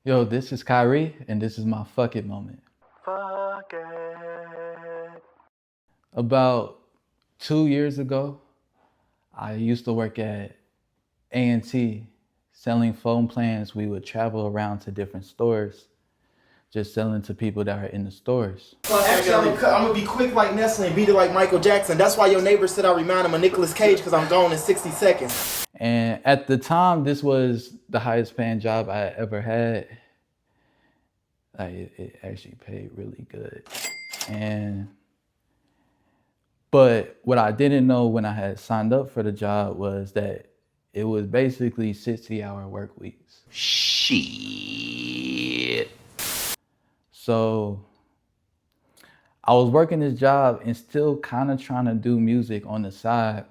Yo, this is Khayree, and this is my fuck it moment. Fuck it. About 2 years ago, I used to work at A&T selling phone plans. We would travel around to different stores, just selling to people that are in the stores. Actually, I'm gonna be quick like Nestle and beat it like Michael Jackson. That's why your neighbor said I remind him of Nicolas Cage, because I'm gone in 60 seconds. And at the time, this was the highest paying job I ever had. Like it actually paid really good. But what I didn't know when I had signed up for the job was that it was basically 60-hour work weeks. Shit. So I was working this job and still kind of trying to do music on the side.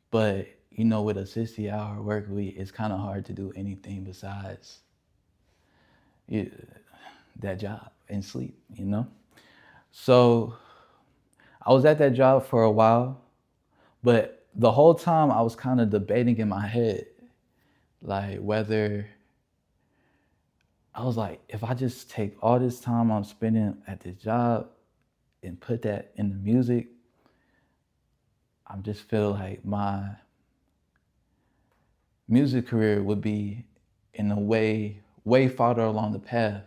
But, with a 60-hour work week, it's kind of hard to do anything besides that job and sleep. So I was at that job for a while, but the whole time I was kind of debating in my head, like whether I was like, if I just take all this time I'm spending at this job and put that in the music, I just feel like my music career would be in a way farther along the path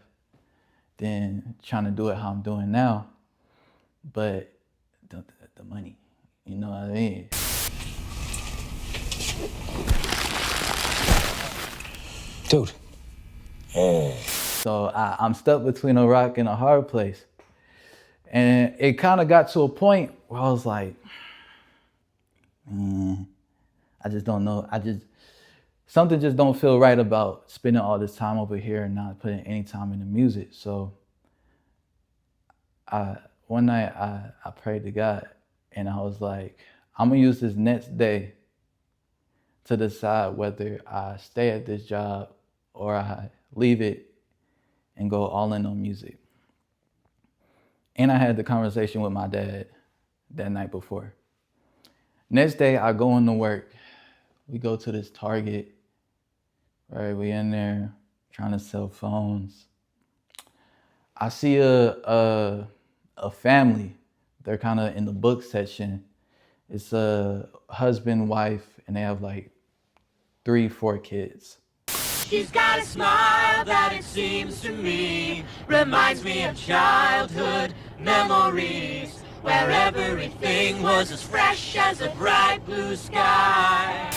than trying to do it how I'm doing now. But the money, you know what I mean? Dude. So I'm stuck between a rock and a hard place. And it kind of got to a point where I was like, I just don't know. Something just don't feel right about spending all this time over here and not putting any time into music. So one night I prayed to God and I was like, I'm gonna use this next day to decide whether I stay at this job or I leave it and go all in on music. And I had the conversation with my dad that night before. Next day I go into work. We go to this Target, right? We in there trying to sell phones. I see a family. They're kind of in the book section. It's a husband, wife, and they have like 3-4 kids. She's got a smile that it seems to me reminds me of childhood memories, where everything was as fresh as a bright blue sky.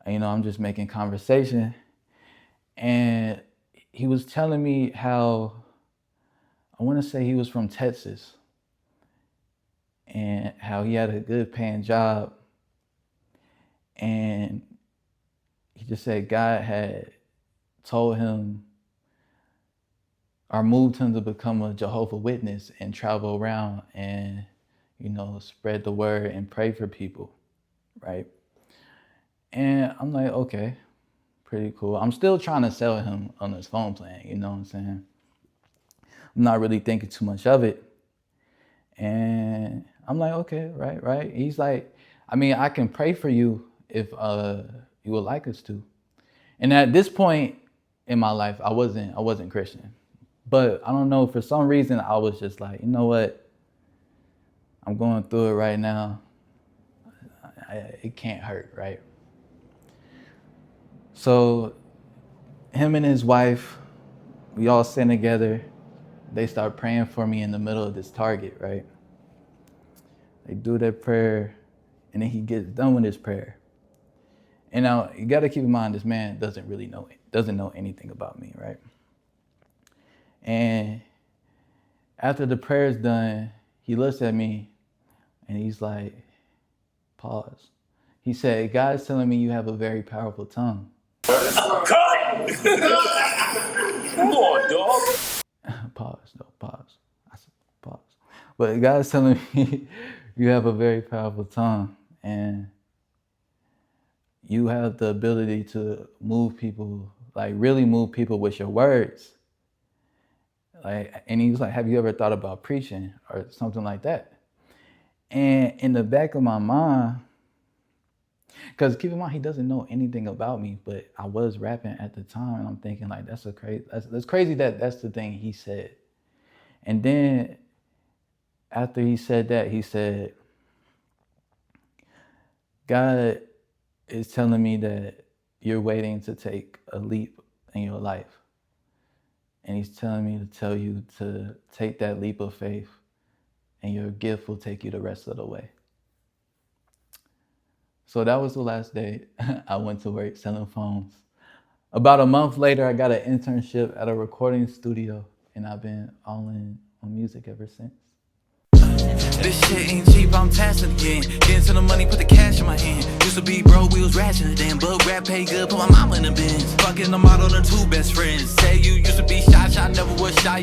And, I'm just making conversation. And he was telling me how, I want to say he was from Texas, and how he had a good paying job. And he just said God had told him or moved him to become a Jehovah Witness and travel around and, spread the word and pray for people, right? And I'm like, okay, pretty cool. I'm still trying to sell him on this phone plan, you know what I'm saying? I'm not really thinking too much of it. And I'm like, okay, right. He's like, I can pray for you if you would like us to. And at this point in my life, I wasn't Christian. But I don't know, for some reason, I was just like, you know what? I'm going through it right now. It can't hurt, right? So him and his wife, we all sitting together. They start praying for me in the middle of this Target, right? They do their prayer, and then he gets done with his prayer. And now you got to keep in mind, this man doesn't know anything about me, right? And after the prayer's done, he looks at me and he's like, pause. He said, God's telling me you have a very powerful tongue. Cut! Come on, dog. Pause. I said, pause. But God's telling me you have a very powerful tongue and you have the ability to move people, like really move people with your words. And he was like, have you ever thought about preaching or something like that? And in the back of my mind, Because keep in mind, he doesn't know anything about me, but I was rapping at the time, and I'm thinking like, that's crazy that that's the thing he said. And then after he said that, he said, God is telling me that you're waiting to take a leap in your life. And he's telling me to tell you to take that leap of faith, and your gift will take you the rest of the way. So that was the last day I went to work selling phones. About a month later, I got an internship at a recording studio, and I've been all in on music ever since. This shit ain't cheap, I'm tasking again. Getting to the money, put the cash in my hand. Used to be broke, we was ratchet then. But rap pay good, put my mama in the bins. Fucking the model, the two best friends. Say you used to be shy, never was shy.